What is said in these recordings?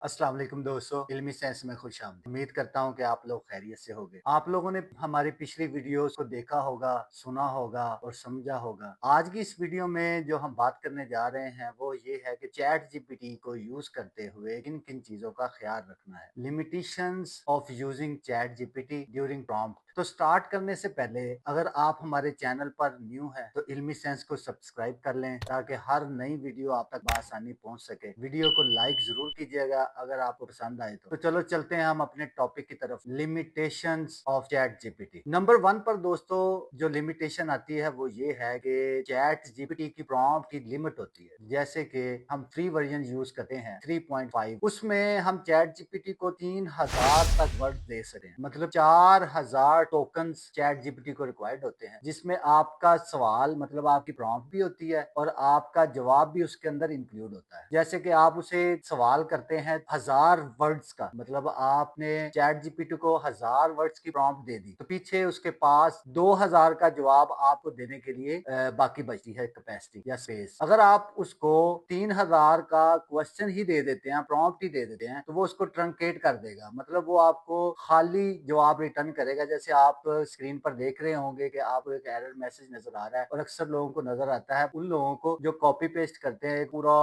अस्सलाम वालेकुम दोस्तों, इल्मी साइंस में खुशामदीद। उम्मीद करता हूँ कि आप लोग खैरियत से होंगे। आप लोगों ने हमारी पिछली वीडियोस को देखा होगा, सुना होगा और समझा होगा। आज की इस वीडियो में जो हम बात करने जा रहे हैं वो ये है कि चैट जीपीटी को यूज करते हुए किन किन चीजों का ख्याल रखना है। Limitations of using chat GPT during prompt. तो स्टार्ट करने से पहले अगर आप हमारे चैनल पर न्यू हैं तो इल्मी साइंस को सब्सक्राइब कर लें ताकि हर नई वीडियो आप तक आसानी पहुंच सके। वीडियो को लाइक जरूर कीजिएगा अगर आपको पसंद आए तो चलो चलते हैं हम अपने टॉपिक की तरफ। Limitations of chat GPT. Number 1 पर दोस्तों जो लिमिटेशन आती है वो ये है कि चैट जीपीटी की प्रॉम्प्ट की लिमिट होती है। जैसे कि हम फ्री वर्जन यूज करते हैं 3.5, उसमें हम चैट जीपीटी को 3000 तक वर्ड दे सकते हैं, मतलब 4000 टोकन्स चैट जीपीटी को रिक्वायर्ड होते हैं, जिसमें आपका सवाल मतलब आपकी प्रॉम्प्ट भी होती है और आपका जवाब भी उसके अंदर इंक्लूड होता है। जैसे कि आप उसे सवाल करते हैं 1000 वर्ड्स का, मतलब आपने चैट जीपीटी को 1000 वर्ड्स की प्रॉम्प्ट दे दी तो पीछे उसके पास 2000 का जवाब आपको देने के लिए बाकी बचती है कैपेसिटी या स्पेस। अगर आप उसको 3000 का क्वेश्चन ही दे देते हैं, प्रॉम्प्ट ही दे देते हैं, तो वो उसको ट्रंकेट कर देगा, मतलब वो आपको खाली जवाब रिटर्न करेगा। जैसे आप स्क्रीन पर देख रहे होंगे कि आपको एक एरर मैसेज नजर आ रहा है और अक्सर लोगों को नजर आता है, उन लोगों को जो कॉपी पेस्ट करते हैं, पूरा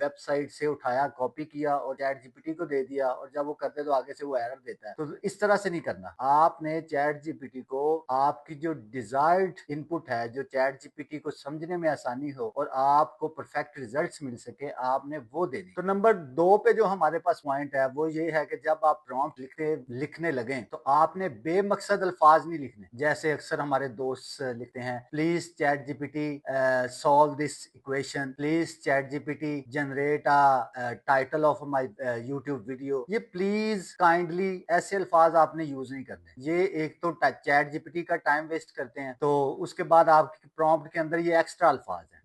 वेबसाइट से उठाया, कॉपी किया और चैट जीपीटी को दे दिया और जब वो करते तो आगे से वो एरर देता है। तो इस तरह से नहीं करना। आपने चैट जीपीटी को आपकी जो डिजायर्ड इनपुट है, जो चैट जीपीटी को समझने में आसानी हो और आपको परफेक्ट रिजल्ट्स मिल सके, आपने वो देनी। तो नंबर 2 पे जो हमारे पास पॉइंट है वो ये है कि जब आप प्रॉम्प्ट लिखने लगे तो आपने बेमकसद अल्फाज नहीं लिखने। जैसे अक्सर हमारे दोस्त लिखते हैं, please chat GPT solve this equation, please chat GPT generate a title of my YouTube video. ये प्लीज, काइंडली ऐसे अल्फाज आपने यूज नहीं करने। ये एक तो चैट जीपीटी का टाइम वेस्ट करते हैं, तो उसके बाद आपके प्रॉम्प्ट के अंदर ये एक्स्ट्रा अल्फाज हैं।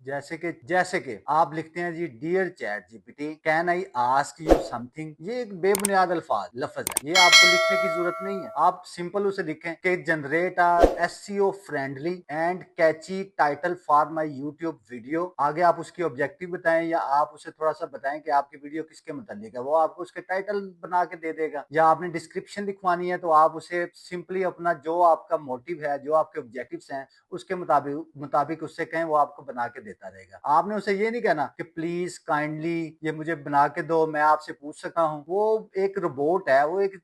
जैसे कि आप लिखते हैं जी, dear chat GPT can I ask you something. ये एक बेबुनियाद लफ्ज है, ये आपको लिखने की जरूरत नहीं है। आप सिंपल उसे लिखें कि generate a SEO friendly and Kainchi title for my YouTube video. आगे आप उसकी ऑब्जेक्टिव बताएं या आप उसे थोड़ा सा बताएं कि आपकी वीडियो किसके मुतालिक है, वो आपको उसके टाइटल बना के दे देगा। या आपने डिस्क्रिप्शन लिखवानी है तो आप उसे सिंपली अपना जो आपका मोटिव है, जो आपके ऑब्जेक्टिव्स हैं, उसके मुताबिक उससे कहें, वो आपको बना के देता रहेगा। आपने उसे ये नहीं कहना कि प्लीज काइंडली ये मुझे बना के दो, मैं आपसे पूछ सकता हूँ। वो एक रोबोट है, वो एक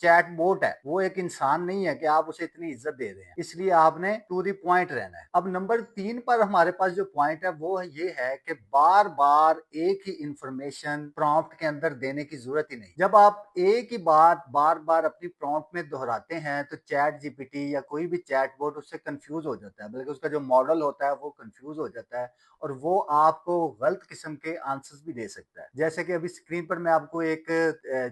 चैट बोट है, वो एक इंसान नहीं है कि आप उसे इतनी इज्जत दे रहे हैं। इसलिए आपने टू द पॉइंट रहना है। अब नंबर 3 पर हमारे पास जो पॉइंट है वो ये है कि बार बार एक ही इंफॉर्मेशन प्रॉम्प्ट के अंदर देने की जरूरत ही नहीं। जब आप एक ही बात बार बार अपनी प्रॉम्प्ट में दोहराते हैं तो चैट जीपीटी या कोई भी चैट बोट उससे कंफ्यूज हो जाता है, बल्कि उसका जो मॉडल होता है वो कंफ्यूज हो जाता है और वो आपको गलत किस्म के आंसर्स भी दे सकता है। जैसे कि अभी स्क्रीन पर मैं आपको एक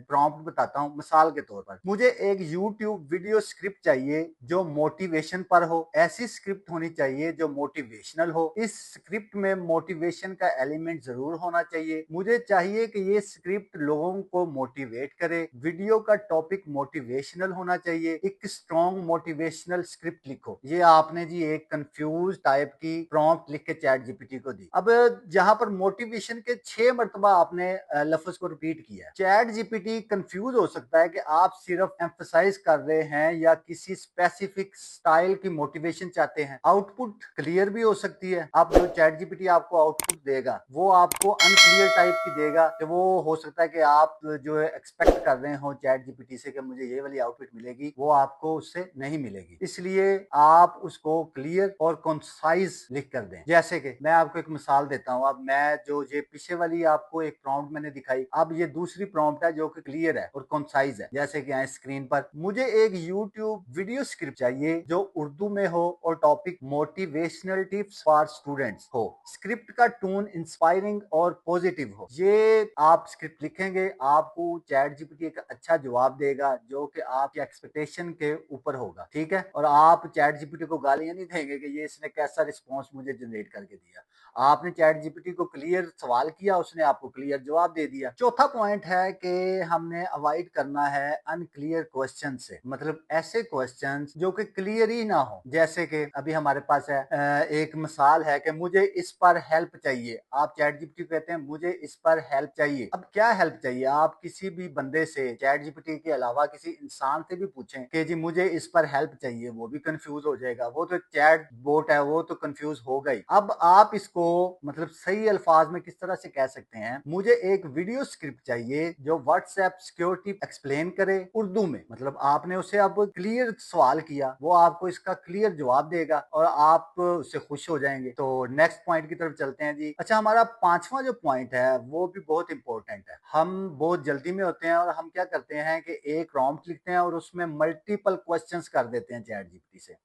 प्रॉम्प्ट बताता हूं। मिसाल के तौर पर मुझे एक यूट्यूब वीडियो स्क्रिप्ट चाहिए जो मोटिवेशन पर हो। ऐसी स्क्रिप्ट होनी चाहिए जो मोटिवेशनल हो। इस स्क्रिप्ट में मोटिवेशन का एलिमेंट जरूर होना चाहिए। मुझे चाहिए कि ये स्क्रिप्ट लोगों को मोटिवेट करे। वीडियो का टॉपिक मोटिवेशनल होना चाहिए। एक स्ट्रॉन्ग मोटिवेशनल स्क्रिप्ट लिखो। ये आपने जी एक कंफ्यूज टाइप की प्रॉम्प्ट लिख के चैट जीपीटी को दी। अब जहां पर मोटिवेशन के 6 मरतबा आपने लफ्ज को रिपीट किया, चैट जीपीटी कंफ्यूज हो सकता है कि आप सिर्फ एम्फसाइज कर रहे हैं या किसी स्पेसिफिक स्टाइल की मोटिवेशन चाहते हैं। आउटपुट क्लियर भी हो सकती है। आप जो चैट जीपीटी आपको आउटपुट देगा वो आपको अनक्लियर टाइप की देगा, कि वो हो सकता है कि आप जो एक्सपेक्ट कर रहे हो चैट जीपीटी से कि मुझे ये वाली आउटपुट मिलेगी, वो आपको उससे नहीं मिलेगी। इसलिए आप उसको क्लियर और कंसाइज लिख कर दें। जैसे कि मैं आपको एक मिसाल देता हूं। अब मैं जो ये पीछे वाली आपको एक प्रॉम्प्ट मैंने दिखाई, अब ये दूसरी प्रॉम्प्ट है जो कि क्लियर है और कंसाइज है। जैसे कि यहाँ स्क्रीन पर मुझे एक यूट्यूब वीडियो स्क्रिप्ट चाहिए जो उर्दू में हो और topic motivational tips for students हो। स्क्रिप्ट का टोन इंस्पायरिंग और पॉजिटिव हो। ये आप स्क्रिप्ट लिखेंगे, आपको चैट जीपीटी एक अच्छा जवाब देगा जो कि आपकी एक्सपेक्टेशन के ऊपर होगा। ठीक है, और आप चैट जीपीटी को गालियां नहीं देंगे कि ये इसने कैसा रिस्पॉन्स मुझे जनरेट करके दिया। आपने चैट जीपीटी को क्लियर सवाल किया, उसने आपको क्लियर जवाब दे दिया। चौथा पॉइंट है कि हमने अवॉइड करना है अनक्लियर क्वेश्चन से, मतलब ऐसे क्वेश्चन जो कि क्लियर ही ना हो। जैसे कि अभी हमारे पास है एक मिसाल है कि मुझे इस पर हेल्प चाहिए। आप चैट जीपीटी को कहते हैं मुझे इस पर हेल्प चाहिए। अब क्या हेल्प चाहिए? आप किसी भी बंदे से, चैट जीपीटी के अलावा किसी इंसान से भी पूछें कि जी मुझे इस पर हेल्प चाहिए, वो भी कंफ्यूज हो जाएगा। वो तो चैट बोट है, वो तो कंफ्यूज होगा ही। अब आप इसको मतलब सही अल्फाज में किस तरह से कह सकते हैं, मुझे एक वीडियो स्क्रिप्ट चाहिए जो व्हाट्सएप सिक्योरिटी एक्सप्लेन करे उर्दू में। मतलब आपने उसे अब क्लियर सवाल किया, वो आपको इसका क्लियर जवाब देगा और आप उससे खुश हो जाएंगे। तो नेक्स्ट पॉइंट की तरफ चलते हैं जी। अच्छा, हमारा पांचवा जो पॉइंट है वो भी बहुत इंपॉर्टेंट है। हम बहुत जल्दी में होते हैं और हम क्या करते हैं कि एक प्रॉम्प्ट लिखते हैं और उसमें मल्टीपल क्वेश्चंस कर देते हैं चैट जीपीटी से।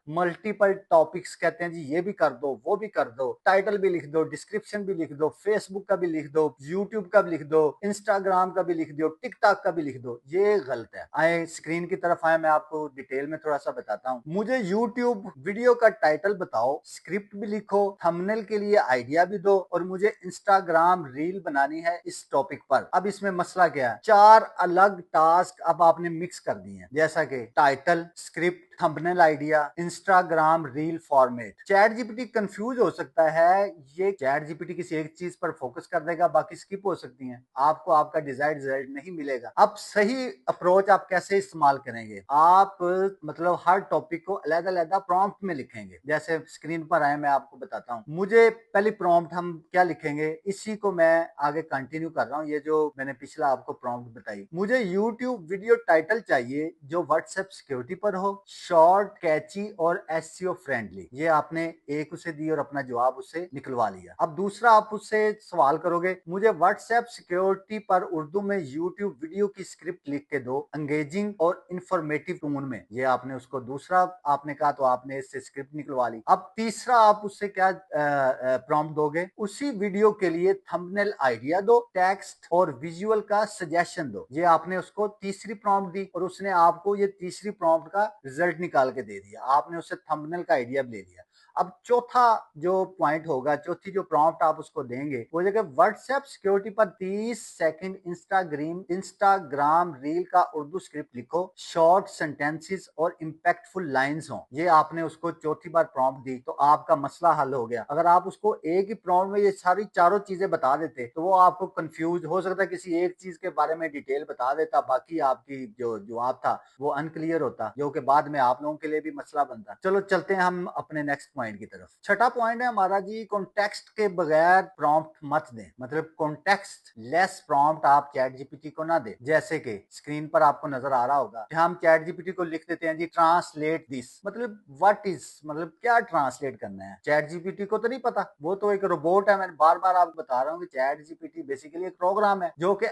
मल्टीपल टॉपिक्स कहते हैं जी, ये भी कर दो, वो भी कर दो, टाइटल भी लिख दो, डिस्क्रिप्शन भी लिख दो, फेसबुक का भी लिख दो, यूट्यूब का भी लिख दो, इंस्टाग्राम का भी लिख दो, टिकटॉक का भी लिख दो। ये गलत है। आए स्क्रीन की तरफ आए, मैं आपको डिटेल में थोड़ा सा बताता हूँ। मुझे यूट्यूब वीडियो का टाइटल बताओ, स्क्रिप्ट भी लिखो, थंबनेल के लिए आइडिया भी दो, और मुझे इंस्टाग्राम रील बनानी है इस टॉपिक पर। अब इसमें मसला क्या है? चार अलग टास्क अब आपने मिक्स कर दिए हैं, जैसा कि title, script, thumbnail idea, Instagram reel format. Chat GPT confuse हो सकता है। ये चैट जीपीटी किसी एक चीज पर फोकस कर देगा, बाकी स्किप हो सकती हैं। आपको आपका डिजायर्ड रिजल्ट नहीं मिलेगा। अब सही अप्रोच आप कैसे इस्तेमाल करेंगे? आप मतलब हर टॉपिक को अलग अलग प्रॉम्प्ट में लिखेंगे। जैसे स्क्रीन पर आए, मैं आपको बताता हूँ। मुझे पहली प्रॉम्प्ट हम क्या लिखेंगे, इसी को मैं आगे कंटिन्यू कर रहा हूँ। ये जो मैंने पिछला आपको प्रॉम्प्ट बताई, मुझे यूट्यूब वीडियो टाइटल चाहिए जो व्हाट्सएप सिक्योरिटी पर हो, शॉर्ट, कैची और एसईओ फ्रेंडली। ये आपने एक उसे दी और अपना जवाब उससे निकलवा लिया। अब दूसरा आप उससे सवाल करोगे, मुझे व्हाट्सएप सिक्योरिटी पर उर्दू में यूट्यूब वीडियो की स्क्रिप्ट लिख के दो, एंगेजिंग और इंफॉर्मेटिव टोन में। ये आपने उसको दूसरा आपने कहा, तो आपने इससे स्क्रिप्ट निकलवा ली। अब तीसरा आप उससे क्या प्रॉम्प्ट दोगे, उसी वीडियो के लिए थंबनेल आइडिया दो, टेक्स्ट और विजुअल का सजेशन दो। ये आपने उसको तीसरी प्रॉम्प्ट दी और उसने आपको ये तीसरी प्रॉम्प्ट का रिजल्ट निकाल के दे दिया। आपने उससे थंबनेल का आइडिया भी ले लिया। अब चौथा जो पॉइंट होगा, चौथी जो प्रॉम्प्ट आप उसको देंगे, वो जगह व्हाट्सएप सिक्योरिटी पर 30 सेकंड इंस्टाग्राम रील का उर्दू स्क्रिप्ट लिखो, शॉर्ट सेंटेंसेस और इंपैक्टफुल लाइंस हो। ये आपने उसको चौथी बार प्रॉम्प्ट दी तो आपका मसला हल हो गया। अगर आप उसको एक ही प्रॉम्प्ट में ये सारी चारों चीजें बता देते तो वो आपको कंफ्यूज हो सकता है, किसी एक चीज के बारे में डिटेल बता देता, बाकी आपकी जो जवाब था वो अनक्लियर होता, जो कि बाद में आप लोगों के लिए भी मसला बनता। चलो चलते हैं हम अपने नेक्स्ट पॉइंट की तरफ। छठा पॉइंट है हमारा जी, कॉन्टेक्स्ट के बगैर प्रॉम्प्ट मत दें। मतलब कॉन्टेक्स्ट लेस प्रॉम्प्ट आप चैट जीपीटी को ना दे। जैसे कि स्क्रीन पर आपको नजर आ रहा होगा, हम चैट जीपीटी को लिख देते हैं जी ट्रांसलेट दिस। मतलब व्हाट इज, मतलब क्या ट्रांसलेट करना है? चैट जीपीटी को तो नहीं पता, वो तो एक रोबोट है। मैं बार बार आपको बता रहा हूँ कि चैट जीपीटी बेसिकली एक प्रोग्राम है जो कि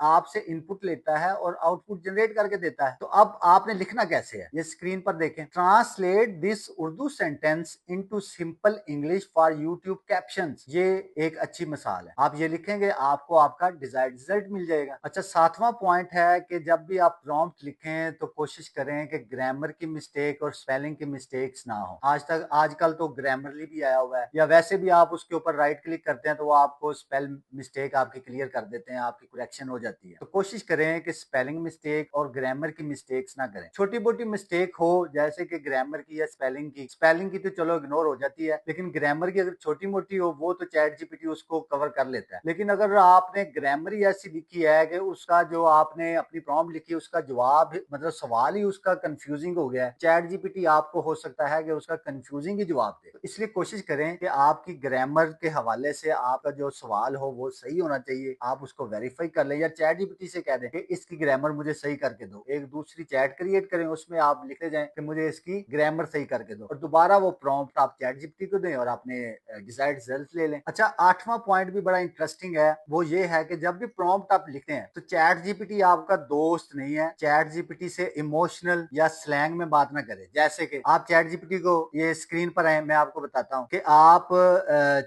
आपसे इनपुट लेता है और आउटपुट जनरेट करके देता है। तो अब आपने लिखना कैसे है, ये स्क्रीन पर देखें। Translate this Urdu sentence into simple English for YouTube captions. ये एक अच्छी मिसाल है। आप ये लिखेंगे, आपको आपका डिजायर्ड रिजल्ट मिल जाएगा। अच्छा, सातवां पॉइंट है कि जब भी आप प्रॉम्प्ट लिखें तो कोशिश करें कि ग्रामर की मिस्टेक और स्पेलिंग की मिस्टेक्स ना हो। आजकल तो ग्रामरली भी आया हुआ है, या वैसे भी आप उसके ऊपर राइट क्लिक करते हैं तो वो आपको स्पेल मिस्टेक आपकी क्लियर कर देते हैं, आपकी करेक्शन हो जाती है। तो कोशिश करें कि स्पेलिंग मिस्टेक और ग्रामर की मिस्टेक्स ना करें। छोटी मोटी मिस्टेक हो, जैसे कि ग्रामर की या स्पेलिंग की तो चलो इग्नोर हो जाती है, लेकिन ग्रामर की अगर छोटी मोटी हो वो तो चैट जीपीटी उसको कवर कर लेता है। लेकिन अगर आपने ग्रामर ही ऐसी लिखी है कि उसका जो आपने अपनी प्रॉम्प्ट लिखी है उसका जवाब मतलब सवाल ही उसका कंफ्यूजिंग हो गया है, चैट जीपीटी आपको हो सकता है कि उसका कंफ्यूजिंग ही जवाब दे। तो इसलिए कोशिश करें कि आपकी ग्रामर के हवाले से आपका जो सवाल हो वो सही होना चाहिए। आप उसको वेरीफाई कर लें या चैट जीपीटी से कह दें कि इसकी ग्रामर मुझे सही करके दो। एक दूसरी चैट क्रिएट करें, उसमें आप लिखते जाएं कि मुझे इसकी ग्रामर सही करके दो, और दोबारा वो प्रॉम्प्ट आप चैट जीपीटी को दें और अपने डिजायर्ड रिजल्ट ले लें। अच्छा, आठवां पॉइंट भी बड़ा इंटरेस्टिंग है। वो ये है कि जब भी प्रॉम्प्ट आप लिखते हैं तो चैट जीपीटी आपका दोस्त नहीं है। चैट जीपीटी से इमोशनल या स्लैंग में बात ना करें। जैसे कि आप चैट जीपीटी को, ये स्क्रीन पर है, मैं आपको बताता हूँ कि आप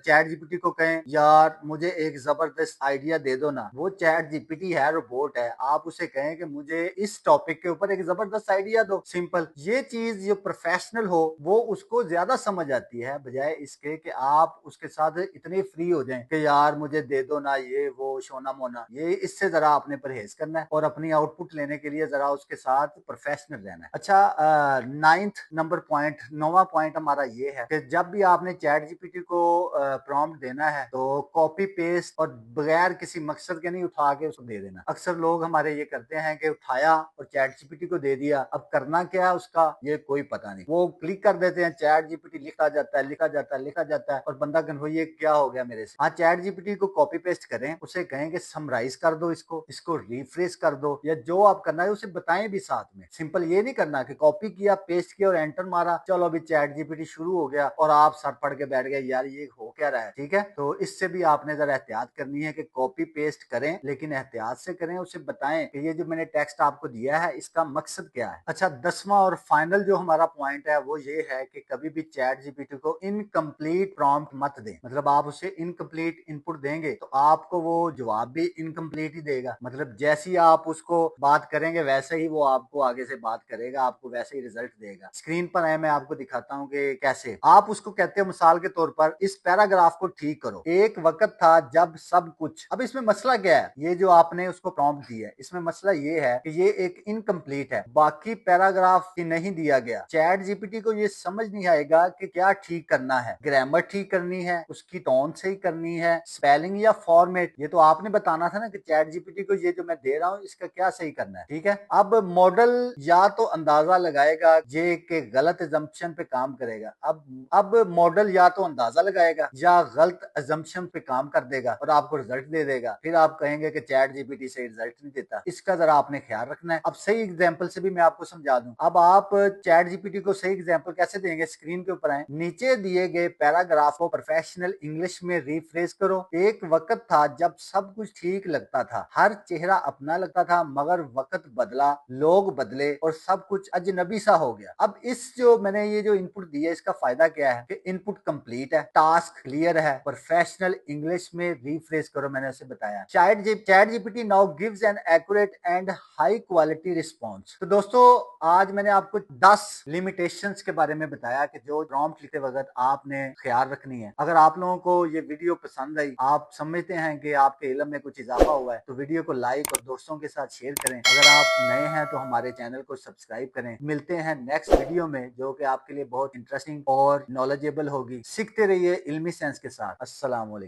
चैट जीपीटी को कहें यार मुझे एक जबरदस्त आइडिया दे दो ना। वो चैट जीपीटी है, रोबोट है। आप उसे कहें कि मुझे इस टॉपिक के ऊपर एक जबरदस्त आइडिया दो, सिंपल। ये चीज जो प्रोफेशनल हो वो उसको ज्यादा समझ आती है बजाय इसके कि आप उसके साथ इतने फ्री हो जाएं कि यार मुझे दे दो ना ये वो शोना मोना। ये इससे जरा आपने परहेज करना है और अपनी आउटपुट लेने के लिए जरा उसके साथ प्रोफेशनल रहना है। अच्छा, 9th नंबर पॉइंट, 9वां पॉइंट हमारा ये है कि जब भी आपने चैट जीपीटी को प्रॉम्प्ट देना है तो कॉपी पेस्ट और बगैर किसी मकसद के नहीं उठा के उसको दे देना। अक्सर लोग हमारे ये करते हैं कि उठाया और चैट जीपीटी को दे दिया, अब करना क्या है उसका ये कोई पता नहीं, वो क्लिक कर देते हैं, चैट जीपीटी लिखा जाता है लिखा जाता है लिखा जाता है और बंदा कन्फ्यूज ये क्या हो गया मेरे से। हाँ, चैट जीपीटी को कॉपी पेस्ट करें, उसे कहें कि समराइज कर दो, इसको रिफ्रेश कर दो, या जो आप करना है उसे बताएं भी साथ में। सिंपल ये नहीं करना कि कॉपी किया पेस्ट किया और एंटर मारा, चलो अभी चैट जीपीटी शुरू हो गया और आप सर पढ़ के बैठ गए यार ये हो क्या रहा है। ठीक है, तो इससे भी आपने जरा एहतियात करनी है कि कॉपी पेस्ट करें लेकिन एहतियात से करें, उसे बताएं कि ये जो मैंने टेक्स्ट आपको दिया है इसका मकसद क्या है। अच्छा, 10वां और फाइनल जो हमारा पॉइंट है वो ये है कि कभी भी चैट जीपीटी को इनकम्प्लीट प्रॉम्प्ट मत दें। मतलब आप उसे इनकम्प्लीट इनपुट देंगे तो आपको वो जवाब भी इनकम्प्लीट ही देगा। मतलब जैसी आप उसको बात करेंगे वैसे ही वो आपको आगे से बात करेगा, आपको वैसे ही रिजल्ट देगा। स्क्रीन पर है, मैं आपको दिखाता हूँ कि कैसे आप उसको कहते हो। मिसाल के तौर पर इस पैराग्राफ को ठीक करो, एक वक्त था जब सब कुछ। अब इसमें मसला क्या है, ये जो आपने उसको प्रॉम्प्ट दिया है इसमें मसला ये है कि ये एक इनकम्प्लीट है, बाकी पैराग्राफ ही नहीं दिया गया। चैट जीपीटी को ये समझ नहीं आएगा कि क्या ठीक करना है, ग्रामर ठीक करनी है, उसकी टोन सही करनी है, स्पेलिंग या फॉर्मेट। ये तो आपने बताना था ना कि चैट जीपीटी को ये जो मैं दे रहा हूँ इसका क्या सही करना है। ठीक है, अब मॉडल या तो अंदाजा लगाएगा ये कि गलत अजम्पशन पे काम करेगा। अब मॉडल या तो अंदाजा लगाएगा या गलत अजम्पशन पे काम कर देगा और आपको रिजल्ट दे देगा। फिर आप कहेंगे कि चैट जीपीटी से रिजल्ट नहीं देता। इसका जरा आपने ख्याल रखना है। अब सही एग्जाम्पल से भी मैं आपको समझा दूं। अब आप चैट जीपीटी को सही एग्जाम्पल कैसे देंगे, स्क्रीन के ऊपर आए, नीचे दिए गए पैराग्राफ को प्रोफेशनल इंग्लिश में रिफ्रेश करो। एक वक्त था जब सब कुछ ठीक लगता था, हर चेहरा अपना लगता था, मगर वक्त बदला, लोग बदले और सब कुछ अजनबी सा हो गया। अब इस जो मैंने ये जो इनपुट दिया इसका फायदा क्या है कि इनपुट कंप्लीट है, टास्क क्लियर है, प्रोफेशनल इंग्लिश में रिफ्रेश करो, मैंने उसे बताया। Chat GPT now gives an accurate and high quality response. तो दोस्तों आज मैंने आपको 10 लिमिटेशंस के बारे में बताया कि जो प्रॉम्प्ट लिखते वक्त आपने ख्याल रखनी है। अगर आप लोगों को ये वीडियो पसंद आई, आप समझते हैं कि आपके इल्म में कुछ इजाफा हुआ है, तो वीडियो को लाइक और दोस्तों के साथ शेयर करें। अगर आप नए हैं तो हमारे चैनल को सब्सक्राइब करें। मिलते हैं नेक्स्ट वीडियो में जो कि आपके लिए बहुत इंटरेस्टिंग और नॉलेजेबल होगी। सीखते रहिए इल्मी सेंस के साथ। अस्सलाम वालेकुम।